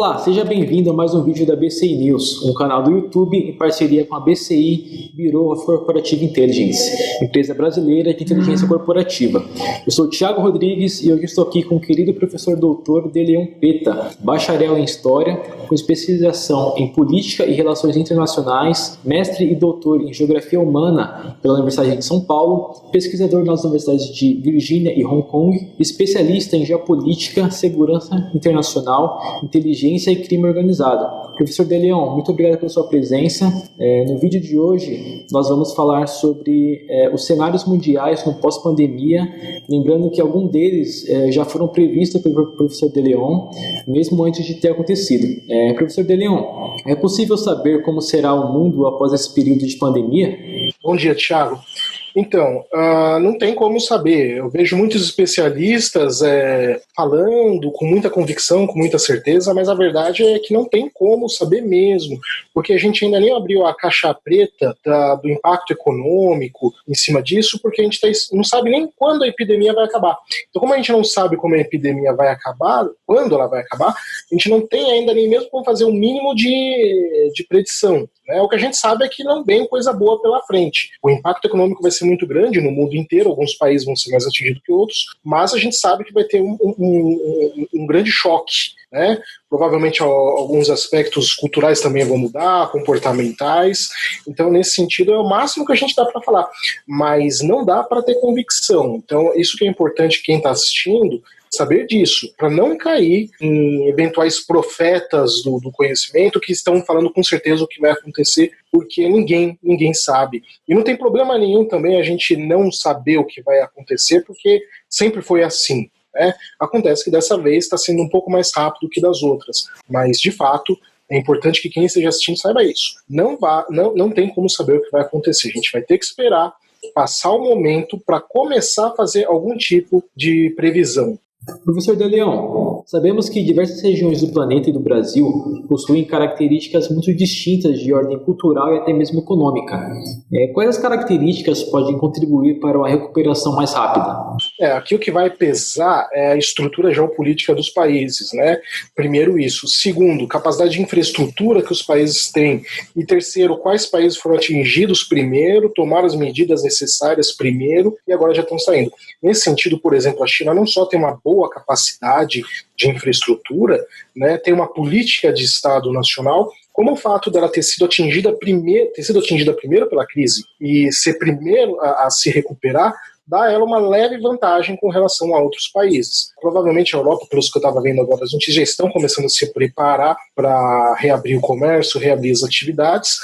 Olá, seja bem-vindo a mais um vídeo da BCI News, um canal do YouTube em parceria com a BCI Bureau of Corporative Intelligence, empresa brasileira de inteligência corporativa. Eu sou Thiago Rodrigues e hoje estou aqui com o querido professor doutor Deleon Peta, bacharel em História, com especialização em Política e Relações Internacionais, mestre e doutor em Geografia Humana pela Universidade de São Paulo, pesquisador nas universidades de Virgínia e Hong Kong, especialista em Geopolítica, Segurança Internacional, Inteligência e Crime Organizado. Professor Deleon, muito obrigado pela sua presença. No vídeo de hoje, nós vamos falar sobre os cenários mundiais no pós-pandemia, lembrando que alguns deles já foram previstos pelo professor Deleon, mesmo antes de ter acontecido. Professor Deleon, é possível saber como será o mundo após esse período de pandemia? Bom dia, Thiago. Então, não tem como saber. Eu vejo muitos especialistas falando com muita convicção, com muita certeza, mas a verdade é que não tem como saber mesmo, porque a gente ainda nem abriu a caixa preta do impacto econômico em cima disso, porque a gente não sabe nem quando a epidemia vai acabar. Então, como a gente não sabe como a epidemia vai acabar, quando ela vai acabar, a gente não tem ainda nem mesmo como fazer um mínimo de predição. O que a gente sabe é que não vem coisa boa pela frente. O impacto econômico vai ser muito grande no mundo inteiro, alguns países vão ser mais atingidos que outros, mas a gente sabe que vai ter um grande choque. Provavelmente alguns aspectos culturais também vão mudar, comportamentais. Então, nesse sentido, é o máximo que a gente dá para falar. Mas não dá para ter convicção. Então, isso que é importante quem está assistindo, saber disso, para não cair em eventuais profetas do conhecimento que estão falando com certeza o que vai acontecer, porque ninguém sabe. E não tem problema nenhum também a gente não saber o que vai acontecer, porque sempre foi assim. Acontece que dessa vez está sendo um pouco mais rápido que das outras, mas de fato é importante que quem esteja assistindo saiba isso. Não tem como saber o que vai acontecer, a gente vai ter que esperar passar o momento para começar a fazer algum tipo de previsão. Professor Deleon, sabemos que diversas regiões do planeta e do Brasil possuem características muito distintas de ordem cultural e até mesmo econômica. Quais as características podem contribuir para uma recuperação mais rápida? Aqui o que vai pesar é a estrutura geopolítica dos países, Primeiro isso. Segundo, capacidade de infraestrutura que os países têm. E terceiro, quais países foram atingidos primeiro, tomaram as medidas necessárias primeiro e agora já estão saindo. Nesse sentido, por exemplo, a China não só tem uma boa capacidade de infraestrutura, tem uma política de Estado nacional, como o fato dela ter sido atingida primeiro pela crise e ser primeiro a se recuperar, dá a ela uma leve vantagem com relação a outros países. Provavelmente a Europa, pelos que eu estava vendo agora, as notícias já estão começando a se preparar para reabrir o comércio, reabrir as atividades,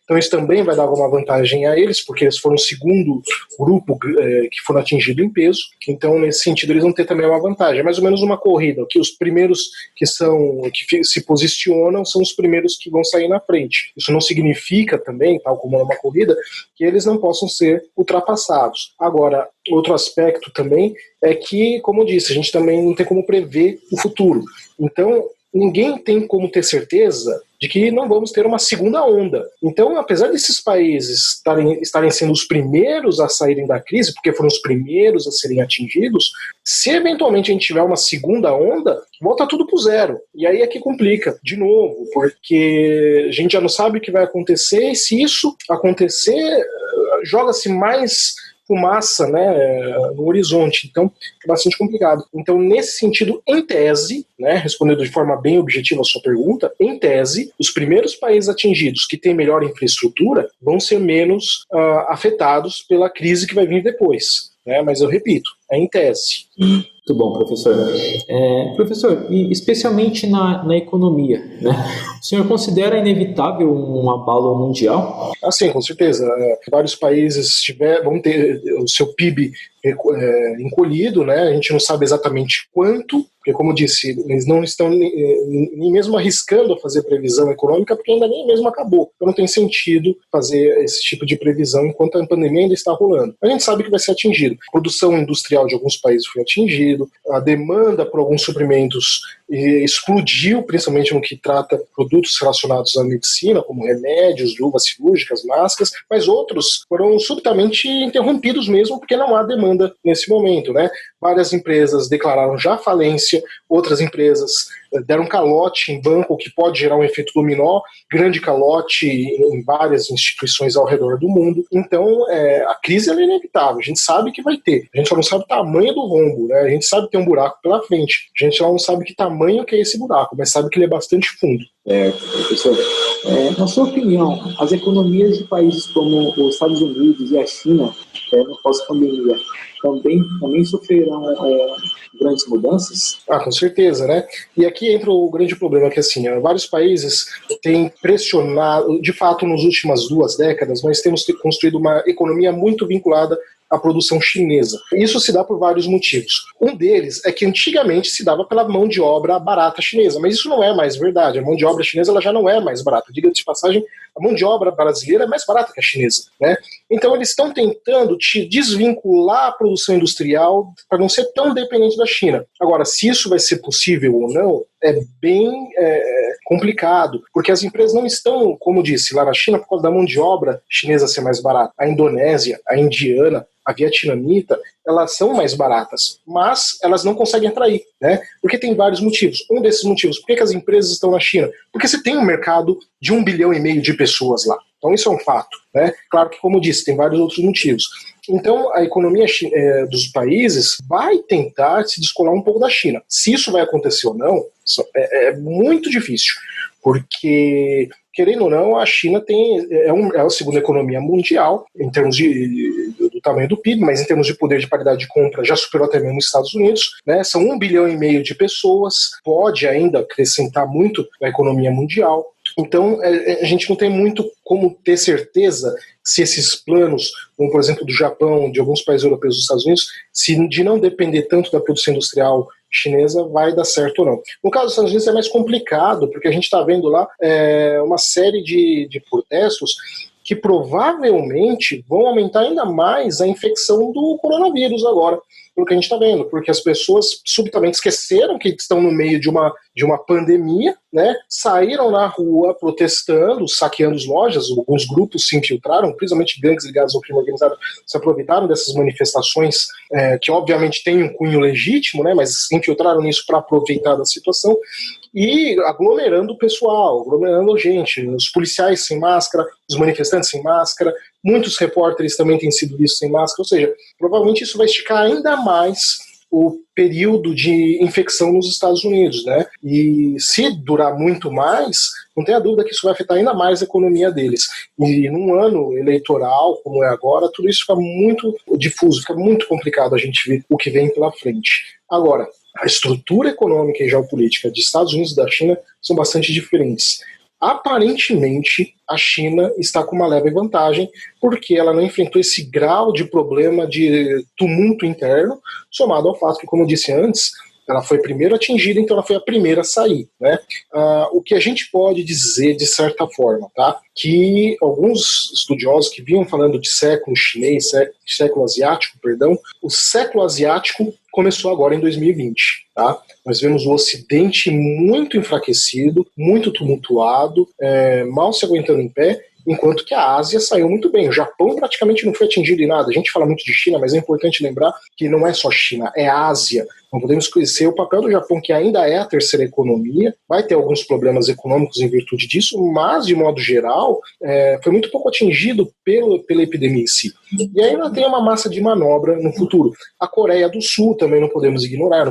Então isso também vai dar alguma vantagem a eles, porque eles foram o segundo grupo que foram atingidos em peso, então nesse sentido eles vão ter também uma vantagem. É mais ou menos uma corrida, que os primeiros que se posicionam são os primeiros que vão sair na frente. Isso não significa também, tal como é uma corrida, que eles não possam ser ultrapassados. Agora, outro aspecto também é que, como eu disse, a gente também não tem como prever o futuro. Então, ninguém tem como ter certeza de que não vamos ter uma segunda onda. Então, apesar desses países estarem sendo os primeiros a saírem da crise, porque foram os primeiros a serem atingidos, se eventualmente a gente tiver uma segunda onda, volta tudo pro zero. E aí é que complica, de novo, porque a gente já não sabe o que vai acontecer, e se isso acontecer, joga-se mais fumaça no horizonte, então é bastante complicado. Então, nesse sentido, em tese, respondendo de forma bem objetiva a sua pergunta, em tese, os primeiros países atingidos que têm melhor infraestrutura vão ser menos afetados pela crise que vai vir depois. Mas eu repito, é em tese. Muito bom, professor. Professor, e especialmente na economia, o senhor considera inevitável um abalo mundial? Sim, com certeza. Vários países vão ter o seu PIB encolhido, a gente não sabe exatamente quanto, porque, como eu disse, eles não estão nem mesmo arriscando a fazer previsão econômica, porque ainda nem mesmo acabou. Então não tem sentido fazer esse tipo de previsão enquanto a pandemia ainda está rolando. A gente sabe que vai ser atingido. A produção industrial de alguns países foi atingido, a demanda por alguns suprimentos explodiu, principalmente no que trata produtos relacionados à medicina, como remédios, luvas cirúrgicas, máscaras, mas outros foram subitamente interrompidos mesmo porque não há demanda nesse momento, né? Várias empresas declararam já falência, outras empresas deram calote em banco, o que pode gerar um efeito dominó, grande calote em várias instituições ao redor do mundo. Então, a crise é inevitável, a gente sabe que vai ter, a gente só não sabe o tamanho do rombo, né? A gente sabe que tem um buraco pela frente, a gente só não sabe que tamanho que é esse buraco, mas sabe que ele é bastante fundo. Professor, na sua opinião, as economias de países como os Estados Unidos e a China, no pós-pandemia, também sofrerão grandes mudanças? Com certeza, né? E aqui entra o grande problema, que assim, vários países têm pressionado, de fato, nas últimas 2 décadas, nós temos construído uma economia muito vinculada à produção chinesa. Isso se dá por vários motivos. Um deles é que antigamente se dava pela mão de obra barata chinesa, mas isso não é mais verdade. A mão de obra chinesa ela já não é mais barata. Diga de passagem, a mão de obra brasileira é mais barata que a chinesa, né? Então eles estão tentando te desvincular a produção industrial para não ser tão dependente da China. Agora, se isso vai ser possível ou não, é bem complicado, porque as empresas não estão, como disse, lá na China por causa da mão de obra chinesa ser mais barata. A Indonésia, a indiana, a vietnamita, elas são mais baratas, mas elas não conseguem atrair, né? Porque tem vários motivos. Um desses motivos, por que as empresas estão na China? Porque você tem um mercado de 1,5 bilhão de pessoas lá. Então isso é um fato, né? Claro que, como disse, tem vários outros motivos. Então a economia dos países vai tentar se descolar um pouco da China. Se isso vai acontecer ou não, é muito difícil, porque, querendo ou não, a China é a segunda economia mundial em termos do tamanho do PIB, mas em termos de poder de paridade de compra já superou até mesmo os Estados Unidos, né? São 1,5 bilhão de pessoas, pode ainda acrescentar muito na economia mundial. Então, a gente não tem muito como ter certeza se esses planos, como por exemplo do Japão, de alguns países europeus, dos Estados Unidos, de não depender tanto da produção industrial chinesa, vai dar certo ou não. No caso dos Estados Unidos é mais complicado, porque a gente está vendo lá uma série de protestos que provavelmente vão aumentar ainda mais a infecção do coronavírus agora, pelo que a gente está vendo, porque as pessoas subitamente esqueceram que estão no meio de uma pandemia, né? Saíram na rua protestando, saqueando as lojas, alguns grupos se infiltraram, principalmente gangues ligados ao crime organizado, se aproveitaram dessas manifestações que obviamente têm um cunho legítimo, né? Mas se infiltraram nisso para aproveitar da situação e aglomerando o pessoal, aglomerando gente, os policiais sem máscara, os manifestantes sem máscara, muitos repórteres também têm sido vistos sem máscara, ou seja, provavelmente isso vai esticar ainda mais o período de infecção nos Estados Unidos, né? E se durar muito mais, não tenha dúvida que isso vai afetar ainda mais a economia deles. E num ano eleitoral, como é agora, tudo isso fica muito difuso, fica muito complicado a gente ver o que vem pela frente. Agora, a estrutura econômica e geopolítica dos Estados Unidos e da China são bastante diferentes. Aparentemente, a China está com uma leve vantagem, porque ela não enfrentou esse grau de problema de tumulto interno, somado ao fato que, como eu disse antes, ela foi primeiro atingida, então ela foi a primeira a sair, né? O que a gente pode dizer, de certa forma, tá? Que alguns estudiosos que vinham falando de século chinês, século asiático, perdão, o século asiático começou agora em 2020, tá? Nós vemos o Ocidente muito enfraquecido, muito tumultuado, mal se aguentando em pé, enquanto que a Ásia saiu muito bem. O Japão praticamente não foi atingido em nada. A gente fala muito de China, mas é importante lembrar que não é só China, é Ásia. Não podemos esquecer o papel do Japão, que ainda é a terceira economia, vai ter alguns problemas econômicos em virtude disso, mas, de modo geral, foi muito pouco atingido pela epidemia em si. E ainda tem uma massa de manobra no futuro. A Coreia do Sul também não podemos ignorar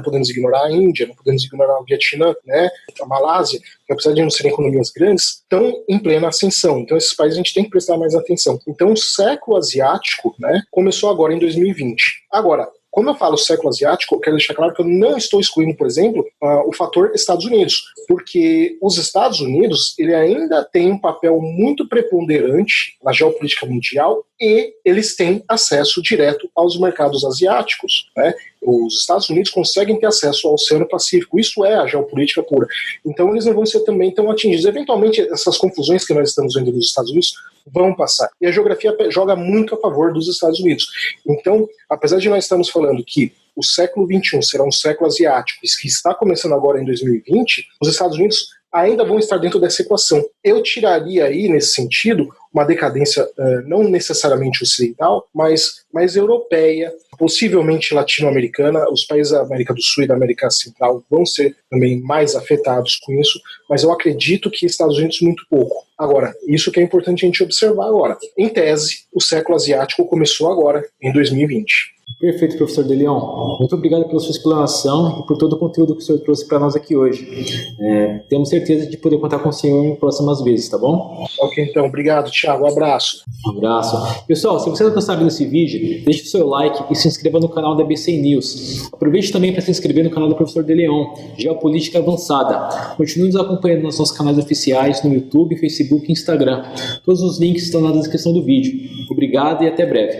a Índia, não podemos ignorar o Vietnã, né, a Malásia, que apesar de não serem economias grandes, estão em plena ascensão. Então esses países a gente tem que prestar mais atenção. Então o século asiático, né, começou agora em 2020. Agora, quando eu falo século asiático, eu quero deixar claro que eu não estou excluindo, por exemplo, o fator Estados Unidos, porque os Estados Unidos ele ainda tem um papel muito preponderante na geopolítica mundial e eles têm acesso direto aos mercados asiáticos, né? Os Estados Unidos conseguem ter acesso ao Oceano Pacífico, isso é a geopolítica pura. Então eles não vão ser também tão atingidos. Eventualmente, essas confusões que nós estamos vendo nos Estados Unidos vão passar. E a geografia joga muito a favor dos Estados Unidos. Então, apesar de nós estarmos falando que o século XXI será um século asiático, que está começando agora em 2020, os Estados Unidos ainda vão estar dentro dessa equação. Eu tiraria aí, nesse sentido, uma decadência não necessariamente ocidental, mas mais europeia, possivelmente latino-americana. Os países da América do Sul e da América Central vão ser também mais afetados com isso, mas eu acredito que Estados Unidos muito pouco. Agora, isso que é importante a gente observar agora. Em tese, o século asiático começou agora, em 2020. Perfeito, professor De Leon. Muito obrigado pela sua explanação e por todo o conteúdo que o senhor trouxe para nós aqui hoje. Temos certeza de poder contar com o senhor em próximas vezes, tá bom? Ok, então. Obrigado, Thiago. Um abraço. Um abraço. Pessoal, se você não gostar desse vídeo, deixe o seu like e se inscreva no canal da BC News. Aproveite também para se inscrever no canal do professor De Leon, Geopolítica Avançada. Continue nos acompanhando nos nossos canais oficiais no YouTube, Facebook e Instagram. Todos os links estão na descrição do vídeo. Obrigado e até breve.